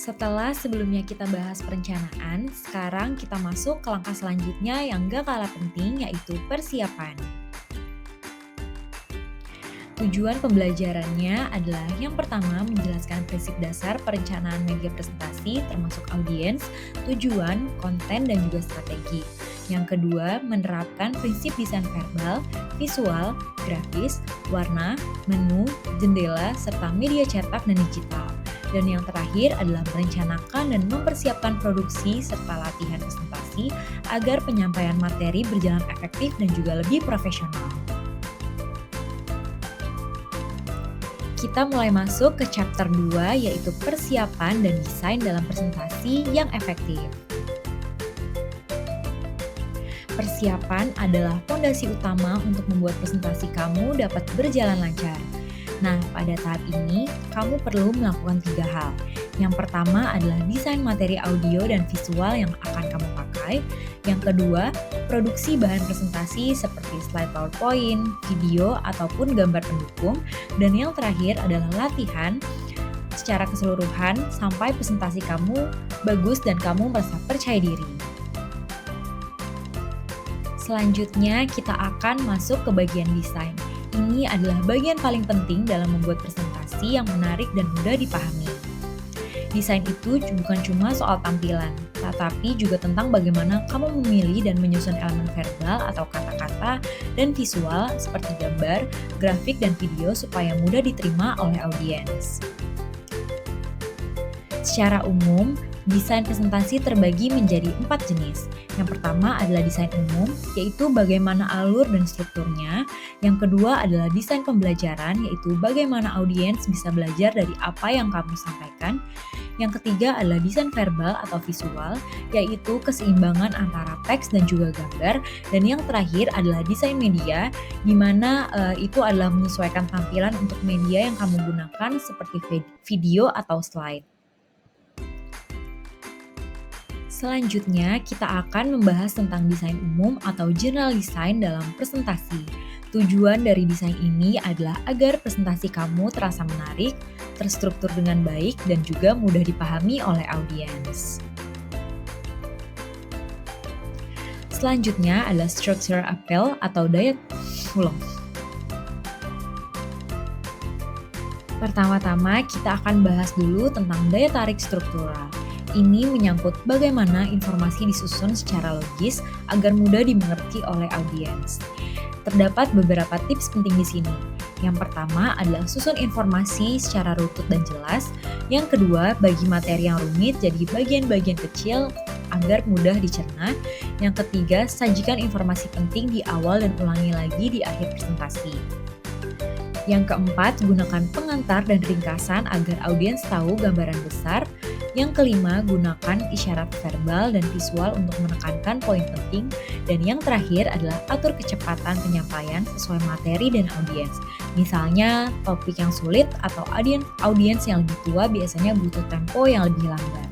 Setelah sebelumnya kita bahas perencanaan, sekarang kita masuk ke langkah selanjutnya yang gak kalah penting, yaitu persiapan. Tujuan pembelajarannya adalah yang pertama menjelaskan prinsip dasar perencanaan media presentasi termasuk audiens, tujuan, konten, dan juga strategi. Yang kedua, menerapkan prinsip desain verbal, visual, grafis, warna, menu, jendela, serta media cetak dan digital. Dan yang terakhir adalah merencanakan dan mempersiapkan produksi serta latihan presentasi agar penyampaian materi berjalan efektif dan juga lebih profesional. Kita mulai masuk ke chapter 2 yaitu persiapan dan desain dalam presentasi yang efektif. Persiapan adalah fondasi utama untuk membuat presentasi kamu dapat berjalan lancar. Nah, pada tahap ini, kamu perlu melakukan 3 hal. Yang pertama adalah desain materi audio dan visual yang akan kamu pakai. Yang kedua, produksi bahan presentasi seperti slide PowerPoint, video, ataupun gambar pendukung. Dan yang terakhir adalah latihan secara keseluruhan sampai presentasi kamu bagus dan kamu merasa percaya diri. Selanjutnya, kita akan masuk ke bagian desain. Ini adalah bagian paling penting dalam membuat presentasi yang menarik dan mudah dipahami. Desain itu bukan cuma soal tampilan, tetapi juga tentang bagaimana kamu memilih dan menyusun elemen verbal atau kata-kata dan visual seperti gambar, grafik, dan video supaya mudah diterima oleh audiens. Secara umum, desain presentasi terbagi menjadi 4 jenis. Yang pertama adalah desain umum, yaitu bagaimana alur dan strukturnya. Yang kedua adalah desain pembelajaran, yaitu bagaimana audiens bisa belajar dari apa yang kamu sampaikan. Yang ketiga adalah desain verbal atau visual, yaitu keseimbangan antara teks dan juga gambar. Dan yang terakhir adalah desain media, di mana itu adalah menyesuaikan tampilan untuk media yang kamu gunakan seperti video atau slide. Selanjutnya, kita akan membahas tentang desain umum atau general design dalam presentasi. Tujuan dari desain ini adalah agar presentasi kamu terasa menarik, terstruktur dengan baik, dan juga mudah dipahami oleh audiens. Selanjutnya adalah structural appeal atau daya ulang. Pertama-tama, kita akan bahas dulu tentang daya tarik struktural. Ini menyangkut bagaimana informasi disusun secara logis agar mudah dimengerti oleh audiens. Terdapat beberapa tips penting di sini. Yang pertama adalah susun informasi secara runtut dan jelas. Yang kedua, bagi materi yang rumit jadi bagian-bagian kecil agar mudah dicerna. Yang ketiga, sajikan informasi penting di awal dan ulangi lagi di akhir presentasi. Yang keempat, gunakan pengantar dan ringkasan agar audiens tahu gambaran besar. Yang kelima, gunakan isyarat verbal dan visual untuk menekankan poin penting. Dan yang terakhir adalah atur kecepatan penyampaian sesuai materi dan audiens. Misalnya, topik yang sulit atau audiens yang lebih tua biasanya butuh tempo yang lebih lambat.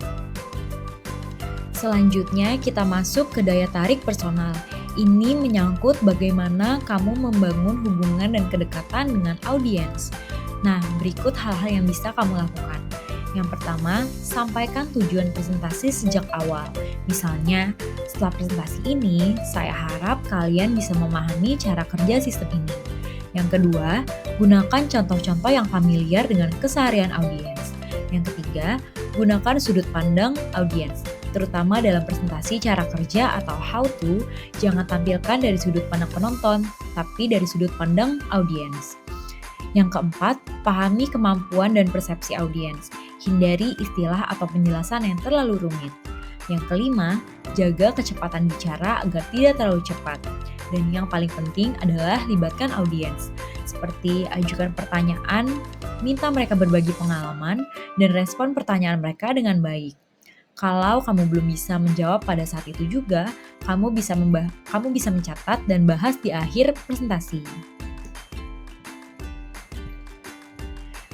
Selanjutnya, kita masuk ke daya tarik personal. Ini menyangkut bagaimana kamu membangun hubungan dan kedekatan dengan audiens. Nah, berikut hal-hal yang bisa kamu lakukan. Yang pertama, sampaikan tujuan presentasi sejak awal. Misalnya, setelah presentasi ini, saya harap kalian bisa memahami cara kerja sistem ini. Yang kedua, gunakan contoh-contoh yang familiar dengan keseharian audiens. Yang ketiga, gunakan sudut pandang audiens, terutama dalam presentasi cara kerja atau how to. Jangan tampilkan dari sudut pandang penonton, tapi dari sudut pandang audiens. Yang keempat, pahami kemampuan dan persepsi audiens. Hindari istilah atau penjelasan yang terlalu rumit. Yang kelima, jaga kecepatan bicara agar tidak terlalu cepat. Dan yang paling penting adalah libatkan audiens, seperti ajukan pertanyaan, minta mereka berbagi pengalaman, dan respon pertanyaan mereka dengan baik. Kalau kamu belum bisa menjawab pada saat itu juga, kamu bisa mencatat dan bahas di akhir presentasi.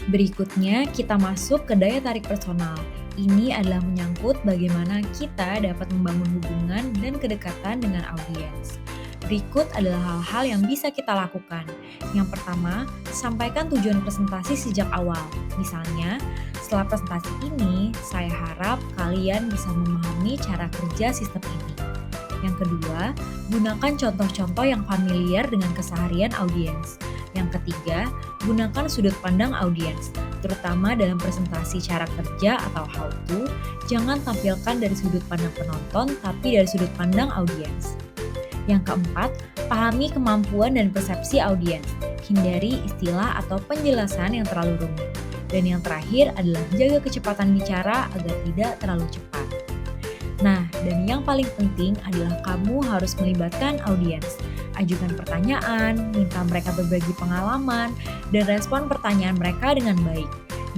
Berikutnya, kita masuk ke daya tarik personal. Ini adalah menyangkut bagaimana kita dapat membangun hubungan dan kedekatan dengan audiens. Berikut adalah hal-hal yang bisa kita lakukan. Yang pertama, sampaikan tujuan presentasi sejak awal. Misalnya, Setelah presentasi ini, saya harap kalian bisa memahami cara kerja sistem ini. Yang kedua, gunakan contoh-contoh yang familiar dengan keseharian audiens. Yang ketiga, gunakan sudut pandang audiens, terutama dalam presentasi cara kerja atau how to. Jangan tampilkan dari sudut pandang penonton, tapi dari sudut pandang audiens. Yang keempat, pahami kemampuan dan persepsi audiens. Hindari istilah atau penjelasan yang terlalu rumit. Dan yang terakhir adalah jaga kecepatan bicara agar tidak terlalu cepat. Nah, dan yang paling penting adalah kamu harus melibatkan audiens. Ajukan pertanyaan, minta mereka berbagi pengalaman, dan respon pertanyaan mereka dengan baik.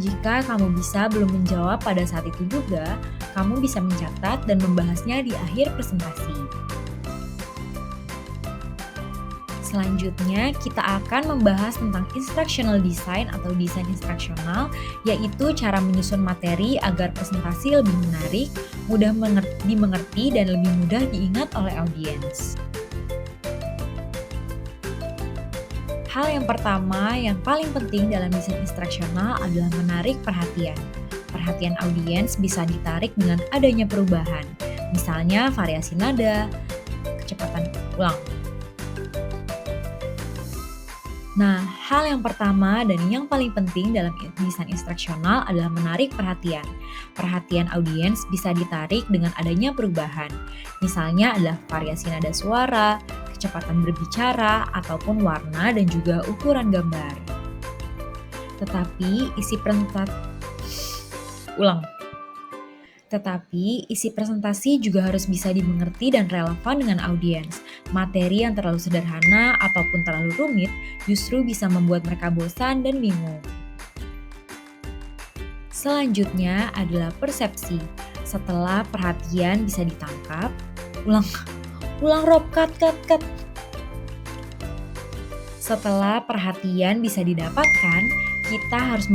Jika kamu belum menjawab pada saat itu juga, kamu bisa mencatat dan membahasnya di akhir presentasi. Selanjutnya, kita akan membahas tentang instructional design atau desain instruksional, yaitu cara menyusun materi agar presentasi lebih menarik, mudah dimengerti, dan lebih mudah diingat oleh audiens. Hal yang pertama yang paling penting dalam desain instruksional adalah menarik perhatian. Perhatian audiens bisa ditarik dengan adanya perubahan, misalnya variasi nada, kecepatan ulang. Nah, hal yang pertama dan yang paling penting dalam desain instruksional adalah menarik perhatian. Perhatian audiens bisa ditarik dengan adanya perubahan, misalnya adalah variasi nada suara, kecepatan berbicara, ataupun warna dan juga ukuran gambar. Tetapi isi presentasi juga harus bisa dimengerti dan relevan dengan audiens. Materi yang terlalu sederhana ataupun terlalu rumit justru bisa membuat mereka bosan dan bingung. Selanjutnya adalah persepsi. Setelah perhatian bisa ditangkap, Setelah perhatian bisa didapatkan, kita harus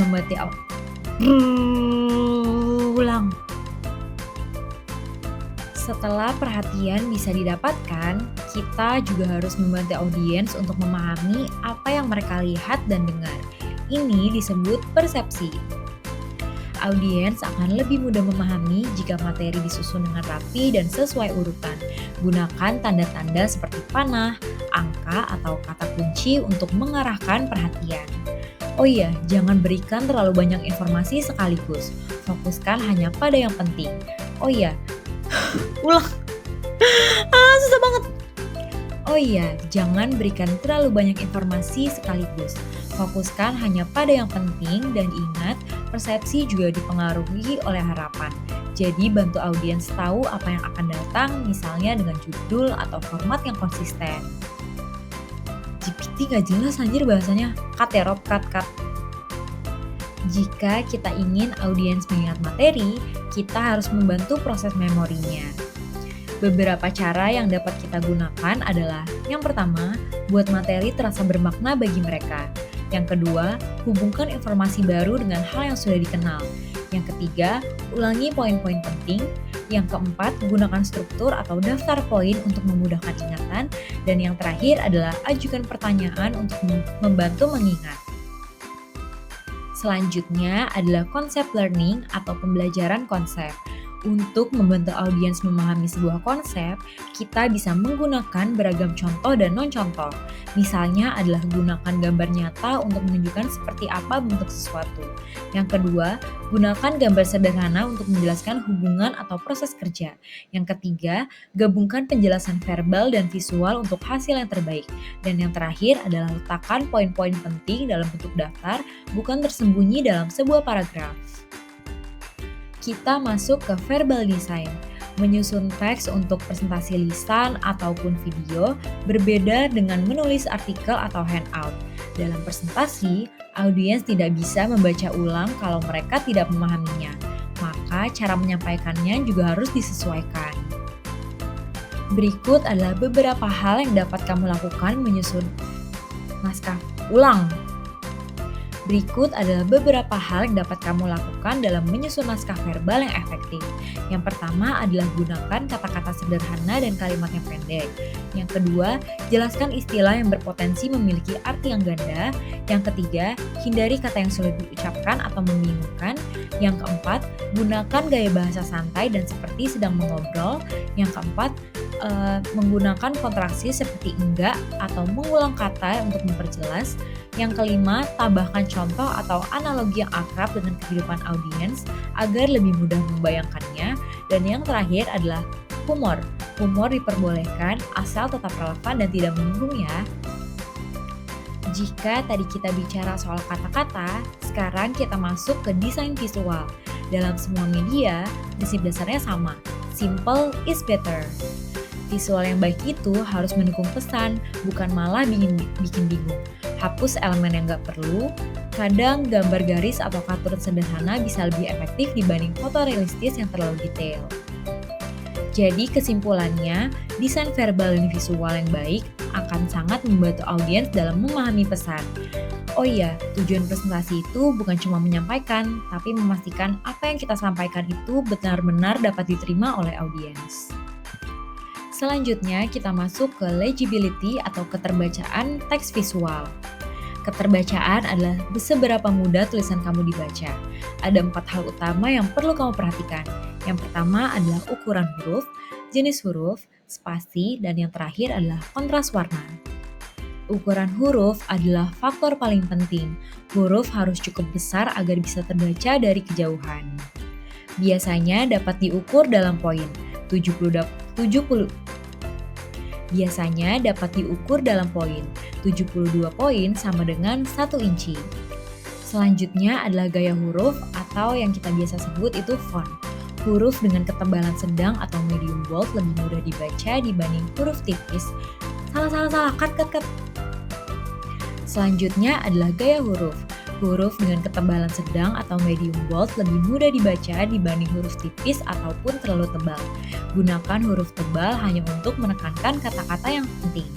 Setelah perhatian bisa didapatkan, kita juga harus membantu audiens untuk memahami apa yang mereka lihat dan dengar. Ini disebut persepsi. Audiens akan lebih mudah memahami jika materi disusun dengan rapi dan sesuai urutan. Gunakan tanda-tanda seperti panah, angka, atau kata kunci untuk mengarahkan perhatian. Oh iya, jangan berikan terlalu banyak informasi sekaligus. Fokuskan hanya pada yang penting. Oh iya, susah banget. Oh iya, jangan berikan terlalu banyak informasi sekaligus. Fokuskan hanya pada yang penting dan ingat, persepsi juga dipengaruhi oleh harapan. Jadi bantu audiens tahu apa yang akan datang, misalnya dengan judul atau format yang konsisten. GPT gak jelas anjir bahasanya. Cut ya Rob, cut. Jika kita ingin audiens mengingat materi, kita harus membantu proses memorinya. Beberapa cara yang dapat kita gunakan adalah: yang pertama, buat materi terasa bermakna bagi mereka. Yang kedua, hubungkan informasi baru dengan hal yang sudah dikenal. Yang ketiga, ulangi poin-poin penting. Yang keempat, gunakan struktur atau daftar poin untuk memudahkan ingatan. Dan yang terakhir adalah ajukan pertanyaan untuk membantu mengingat. Selanjutnya adalah konsep learning atau pembelajaran konsep. Untuk membantu audiens memahami sebuah konsep, kita bisa menggunakan beragam contoh dan non-contoh. Misalnya adalah gunakan gambar nyata untuk menunjukkan seperti apa bentuk sesuatu. Yang kedua, gunakan gambar sederhana untuk menjelaskan hubungan atau proses kerja. Yang ketiga, gabungkan penjelasan verbal dan visual untuk hasil yang terbaik. Dan yang terakhir adalah letakkan poin-poin penting dalam bentuk daftar, bukan tersembunyi dalam sebuah paragraf. Kita masuk ke verbal design. Menyusun teks untuk presentasi lisan ataupun video berbeda dengan menulis artikel atau handout. Dalam presentasi, audiens tidak bisa membaca ulang kalau mereka tidak memahaminya. Maka cara menyampaikannya juga harus disesuaikan. Berikut adalah beberapa hal yang dapat kamu lakukan menyusun naskah ulang. Berikut adalah beberapa hal yang dapat kamu lakukan dalam menyusun naskah verbal yang efektif. Yang pertama adalah gunakan kata-kata sederhana dan kalimat yang pendek. Yang kedua, jelaskan istilah yang berpotensi memiliki arti yang ganda. Yang ketiga, hindari kata yang sulit diucapkan atau membingungkan. Yang keempat, gunakan gaya bahasa santai dan seperti sedang mengobrol. Yang keempat, menggunakan kontraksi seperti enggak atau mengulang kata untuk memperjelas. Yang kelima, tambahkan contoh atau analogi yang akrab dengan kehidupan audiens agar lebih mudah membayangkannya. Dan yang terakhir adalah humor. Humor diperbolehkan asal tetap relevan dan tidak menyinggung ya. Jika tadi kita bicara soal kata-kata, sekarang kita masuk ke desain visual. Dalam semua media, prinsip dasarnya sama. Simple is better. Visual yang baik itu harus mendukung pesan, bukan malah bikin bingung. Hapus elemen yang gak perlu. Kadang gambar garis atau cartoon sederhana bisa lebih efektif dibanding foto realistis yang terlalu detail. Jadi kesimpulannya, desain verbal dan visual yang baik akan sangat membantu audiens dalam memahami pesan. Oh iya, tujuan presentasi itu bukan cuma menyampaikan, tapi memastikan apa yang kita sampaikan itu benar-benar dapat diterima oleh audiens. Selanjutnya kita masuk ke legibility atau keterbacaan teks visual. Keterbacaan adalah seberapa mudah tulisan kamu dibaca. Ada 4 hal utama yang perlu kamu perhatikan. Yang pertama adalah ukuran huruf, jenis huruf, spasi, dan yang terakhir adalah kontras warna. Ukuran huruf adalah faktor paling penting. Huruf harus cukup besar agar bisa terbaca dari kejauhan. Biasanya dapat diukur dalam poin. 72 poin sama dengan 1 inci. Selanjutnya adalah gaya huruf atau yang kita biasa sebut itu font. Huruf dengan ketebalan sedang atau medium bold lebih mudah dibaca dibanding huruf tipis. Cut. Selanjutnya adalah gaya huruf. Huruf dengan ketebalan sedang atau medium bold lebih mudah dibaca dibanding huruf tipis ataupun terlalu tebal. Gunakan huruf tebal hanya untuk menekankan kata-kata yang penting.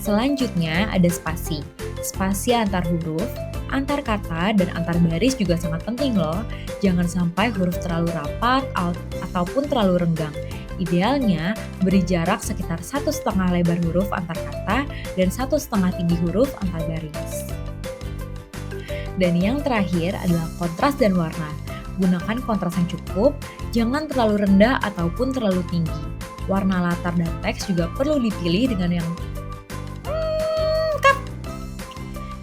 Selanjutnya ada spasi. Spasi antar huruf, antar kata, dan antar baris juga sangat penting loh. Jangan sampai huruf terlalu rapat ataupun terlalu renggang. Idealnya, beri jarak sekitar 1,5 lebar huruf antar kata dan 1,5 tinggi huruf antar baris. Dan yang terakhir adalah kontras dan warna. Gunakan kontras yang cukup, jangan terlalu rendah ataupun terlalu tinggi. Warna latar dan teks juga perlu dipilih dengan yang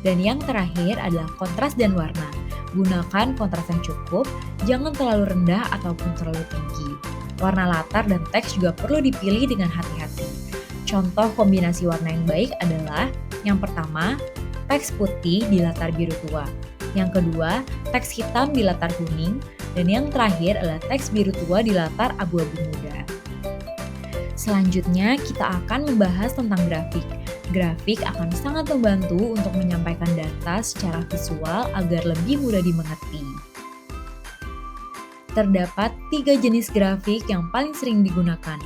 Dan yang terakhir adalah kontras dan warna. Gunakan kontras yang cukup, jangan terlalu rendah ataupun terlalu tinggi. Warna latar dan teks juga perlu dipilih dengan hati-hati. Contoh kombinasi warna yang baik adalah yang pertama, teks putih di latar biru tua. Yang kedua, teks hitam di latar kuning. Dan yang terakhir adalah teks biru tua di latar abu-abu muda. Selanjutnya, kita akan membahas tentang grafik. Grafik akan sangat membantu untuk menyampaikan data secara visual agar lebih mudah dimengerti. Terdapat 3 jenis grafik yang paling sering digunakan.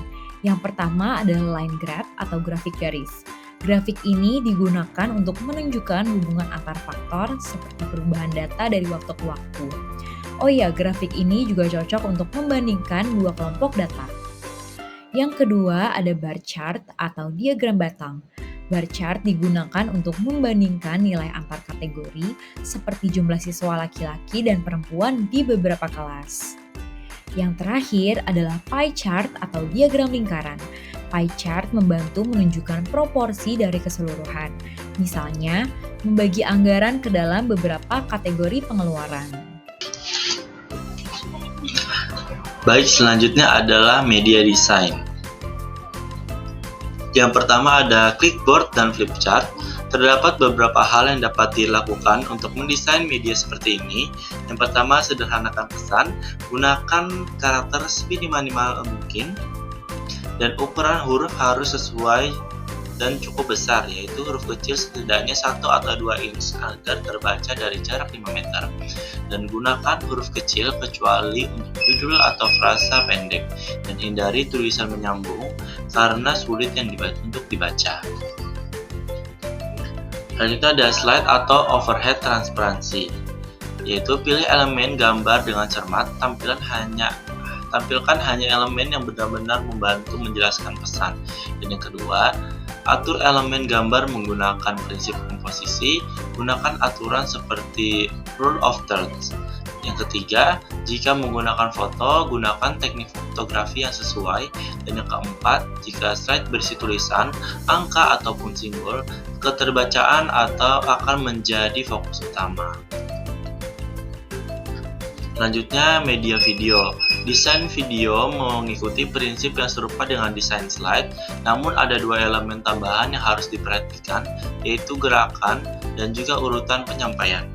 Yang pertama adalah line graph atau grafik garis. Grafik ini digunakan untuk menunjukkan hubungan antar faktor seperti perubahan data dari waktu ke waktu. Oh iya, grafik ini juga cocok untuk membandingkan 2 kelompok data. Yang kedua ada bar chart atau diagram batang. Bar chart digunakan untuk membandingkan nilai antar kategori seperti jumlah siswa laki-laki dan perempuan di beberapa kelas. Yang terakhir adalah pie chart atau diagram lingkaran. Pie chart membantu menunjukkan proporsi dari keseluruhan. Misalnya, membagi anggaran ke dalam beberapa kategori pengeluaran. Baik, selanjutnya adalah media design. Yang pertama ada clipboard dan flipchart. Terdapat beberapa hal yang dapat dilakukan untuk mendesain media seperti ini. Yang pertama, sederhanakan pesan, gunakan karakter seminimal mungkin, dan ukuran huruf harus sesuai dan cukup besar, yaitu huruf kecil setidaknya 1 atau 2 inch agar terbaca dari jarak 5 meter. Dan gunakan huruf kecil kecuali untuk judul atau frasa pendek, dan hindari tulisan menyambung karena sulit untuk dibaca. Selanjutnya ada slide atau overhead transparansi, yaitu pilih elemen gambar dengan cermat, tampilkan hanya elemen yang benar-benar membantu menjelaskan pesan. Dan yang kedua, atur elemen gambar menggunakan prinsip komposisi, gunakan aturan seperti rule of thirds. Yang ketiga, jika menggunakan foto, gunakan teknik fotografi yang sesuai. Dan yang keempat, jika slide berisi tulisan, angka ataupun simbol, keterbacaan atau akan menjadi fokus utama. Selanjutnya, media video. Desain video mengikuti prinsip yang serupa dengan desain slide, namun ada dua elemen tambahan yang harus diperhatikan, yaitu gerakan dan juga urutan penyampaian.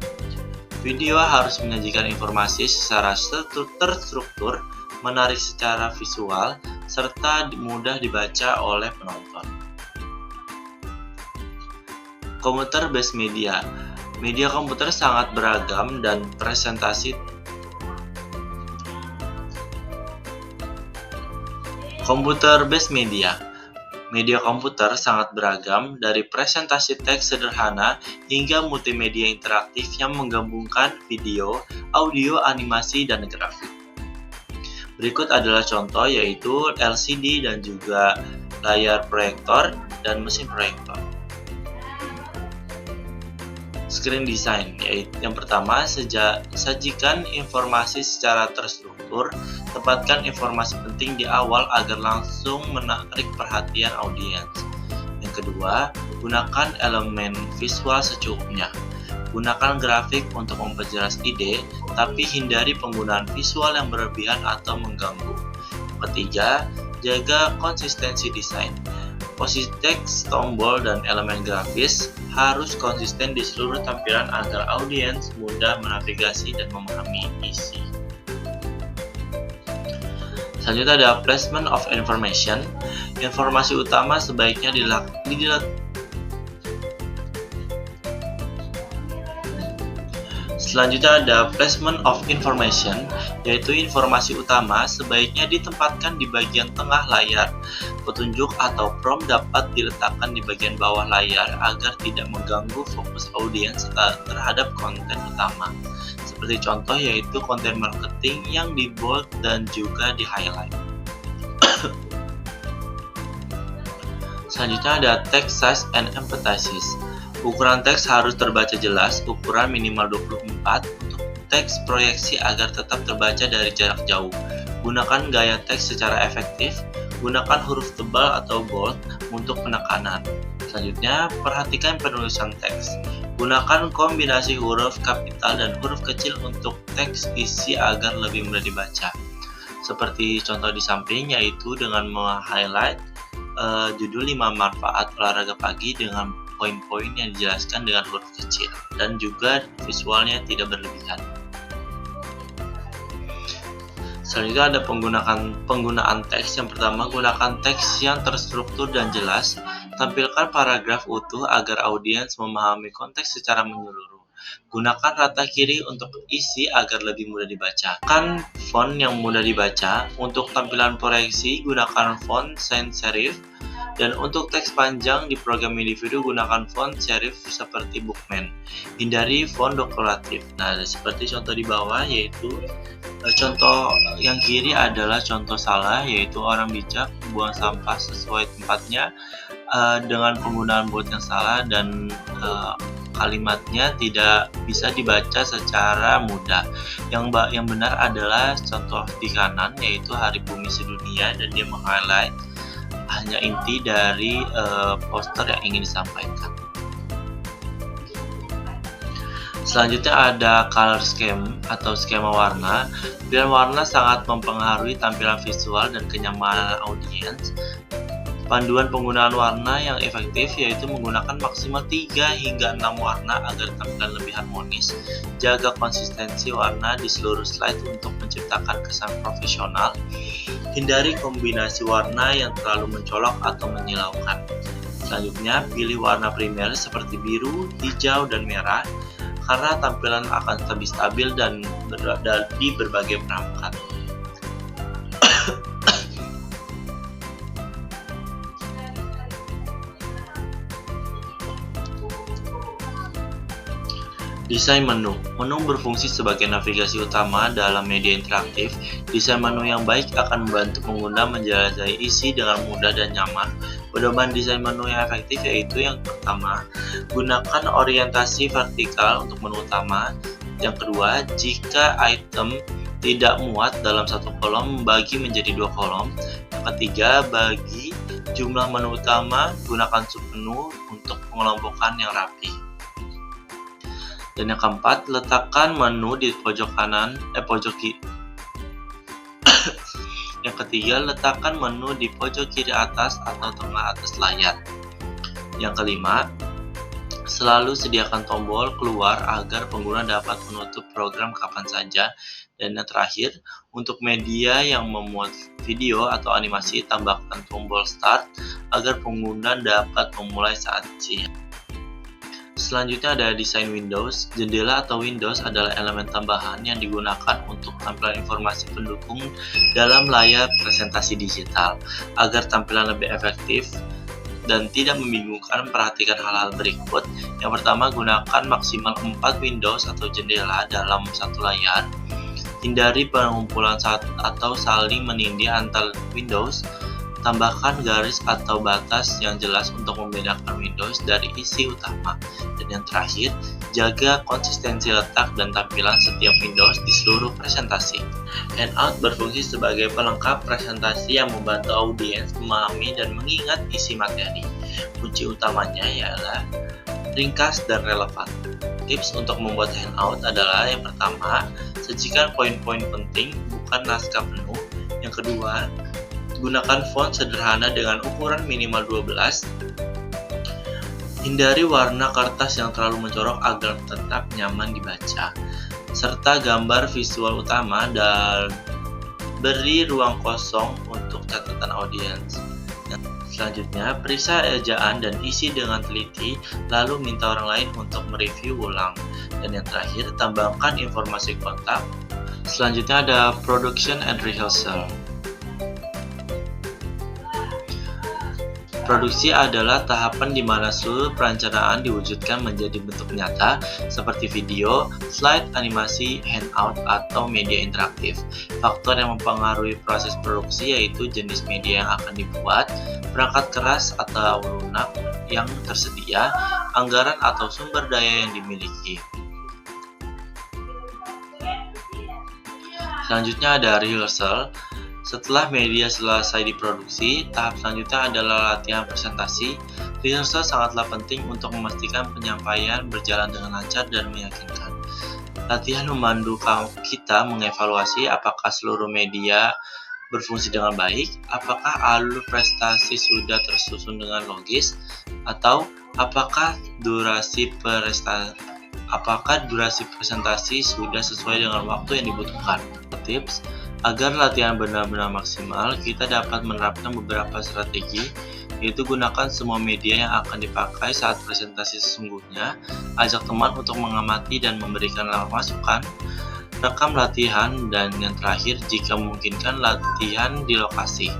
Video harus menyajikan informasi secara terstruktur, menarik secara visual, serta mudah dibaca oleh penonton. Komputer based media. Media komputer sangat beragam dan presentasi Komputer based media. Media komputer sangat beragam, dari presentasi teks sederhana hingga multimedia interaktif yang menggabungkan video, audio, animasi, dan grafik. Berikut adalah contoh, yaitu LCD dan juga layar proyektor dan mesin proyektor. Screen design, yaitu yang pertama, sajikan informasi secara terstruktur, tempatkan informasi penting di awal agar langsung menarik perhatian audiens. Yang kedua, gunakan elemen visual secukupnya. Gunakan grafik untuk memperjelas ide, tapi hindari penggunaan visual yang berlebihan atau mengganggu. Yang ketiga, jaga konsistensi desain. Posisi teks, tombol, dan elemen grafis harus konsisten di seluruh tampilan agar audiens mudah menavigasi dan memahami isi. Selanjutnya ada placement of information. Informasi utama sebaiknya Selanjutnya ada placement of information, yaitu informasi utama sebaiknya ditempatkan di bagian tengah layar. Petunjuk atau prompt dapat diletakkan di bagian bawah layar agar tidak mengganggu fokus audiens terhadap konten utama. Seperti contoh, yaitu konten marketing yang di bold dan juga di highlight. Selanjutnya ada text size and emphasis. Ukuran teks harus terbaca jelas, ukuran minimal 24 untuk teks proyeksi agar tetap terbaca dari jarak jauh. Gunakan gaya teks secara efektif, gunakan huruf tebal atau bold untuk penekanan. Selanjutnya, perhatikan penulisan teks. Gunakan kombinasi huruf kapital dan huruf kecil untuk teks isi agar lebih mudah dibaca. Seperti contoh di samping, yaitu dengan meng-highlight judul 5 manfaat olahraga pagi dengan poin-poin yang dijelaskan dengan huruf kecil dan juga visualnya tidak berlebihan. Selanjutnya ada penggunaan teks. Yang pertama, gunakan teks yang terstruktur dan jelas. Tampilkan paragraf utuh agar audiens memahami konteks secara menyeluruh. Gunakan rata kiri untuk isi agar lebih mudah dibaca. Gunakan font yang mudah dibaca. Untuk tampilan proyeksi, gunakan font sans serif. Dan untuk teks panjang di program individu, gunakan font serif seperti Bookman. Hindari font dekoratif. Nah, seperti contoh di bawah, yaitu contoh yang kiri adalah contoh salah, yaitu orang bijak buang sampah sesuai tempatnya dengan penggunaan bold yang salah dan kalimatnya tidak bisa dibaca secara mudah. Yang benar adalah contoh di kanan, yaitu Hari Bumi Sedunia, dan dia meng-highlight hanya inti dari poster yang ingin disampaikan. Selanjutnya ada color scheme atau skema warna. Pilihan warna sangat mempengaruhi tampilan visual dan kenyamanan audiens. Panduan penggunaan warna yang efektif yaitu menggunakan maksimal 3 hingga 6 warna agar tampilan lebih harmonis. Jaga konsistensi warna di seluruh slide untuk menciptakan kesan profesional. Hindari kombinasi warna yang terlalu mencolok atau menyilaukan. Selanjutnya, pilih warna primer seperti biru, hijau, dan merah karena tampilan akan lebih stabil dan di berbagai perangkat. Desain menu. Menu berfungsi sebagai navigasi utama dalam media interaktif. Desain menu yang baik akan membantu pengguna menjelajahi isi dengan mudah dan nyaman. Pedoman desain menu yang efektif yaitu yang pertama, gunakan orientasi vertikal untuk menu utama. Yang kedua, jika item tidak muat dalam satu kolom, bagi menjadi dua kolom. Yang ketiga, bagi jumlah menu utama, gunakan submenu untuk pengelompokan yang rapi. Dan yang keempat, letakkan menu di pojok kiri. Yang ketiga, letakkan menu di pojok kiri atas atau tengah atas layar. Yang kelima, selalu sediakan tombol keluar agar pengguna dapat menutup program kapan saja. Dan yang terakhir, untuk media yang memuat video atau animasi, tambahkan tombol start agar pengguna dapat memulai saat siap. Selanjutnya ada desain Windows. Jendela atau Windows adalah elemen tambahan yang digunakan untuk tampilan informasi pendukung dalam layar presentasi digital. Agar tampilan lebih efektif dan tidak membingungkan, perhatikan hal-hal berikut. Yang pertama, gunakan maksimal 4 Windows atau jendela dalam satu layar. Hindari pengumpulan atau saling menindih antar Windows. Tambahkan garis atau batas yang jelas untuk membedakan Windows dari isi utama. Dan yang terakhir, jaga konsistensi letak dan tampilan setiap Windows di seluruh presentasi. Handout berfungsi sebagai pelengkap presentasi yang membantu audiens memahami dan mengingat isi materi. Kunci utamanya ialah ringkas dan relevan. Tips untuk membuat handout adalah yang pertama, sajikan poin-poin penting, bukan naskah penuh. Yang kedua, gunakan font sederhana dengan ukuran minimal 12. Hindari warna kertas yang terlalu mencorok agar tetap nyaman dibaca. Serta gambar visual utama dan beri ruang kosong untuk catatan audiens. Selanjutnya, periksa ejaan dan isi dengan teliti, lalu minta orang lain untuk mereview ulang. Dan yang terakhir, tambahkan informasi kontak. Selanjutnya ada production and rehearsal. Produksi adalah tahapan di mana seluruh perencanaan diwujudkan menjadi bentuk nyata seperti video, slide, animasi, handout, atau media interaktif. Faktor yang mempengaruhi proses produksi yaitu jenis media yang akan dibuat, perangkat keras atau lunak yang tersedia, anggaran atau sumber daya yang dimiliki. Selanjutnya ada rehearsal. Setelah media selesai diproduksi, tahap selanjutnya adalah latihan presentasi. Rehearsal sangatlah penting untuk memastikan penyampaian berjalan dengan lancar dan meyakinkan. Latihan membantu kita mengevaluasi apakah seluruh media berfungsi dengan baik, apakah alur prestasi sudah tersusun dengan logis, atau apakah durasi presentasi sudah sesuai dengan waktu yang dibutuhkan. Tips agar latihan benar-benar maksimal, kita dapat menerapkan beberapa strategi, yaitu gunakan semua media yang akan dipakai saat presentasi sesungguhnya, ajak teman untuk mengamati dan memberikan masukan, rekam latihan, dan yang terakhir, jika memungkinkan, latihan di lokasi.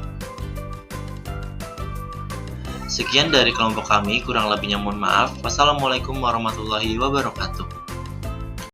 Sekian dari kelompok kami, kurang lebihnya mohon maaf. Wassalamualaikum warahmatullahi wabarakatuh.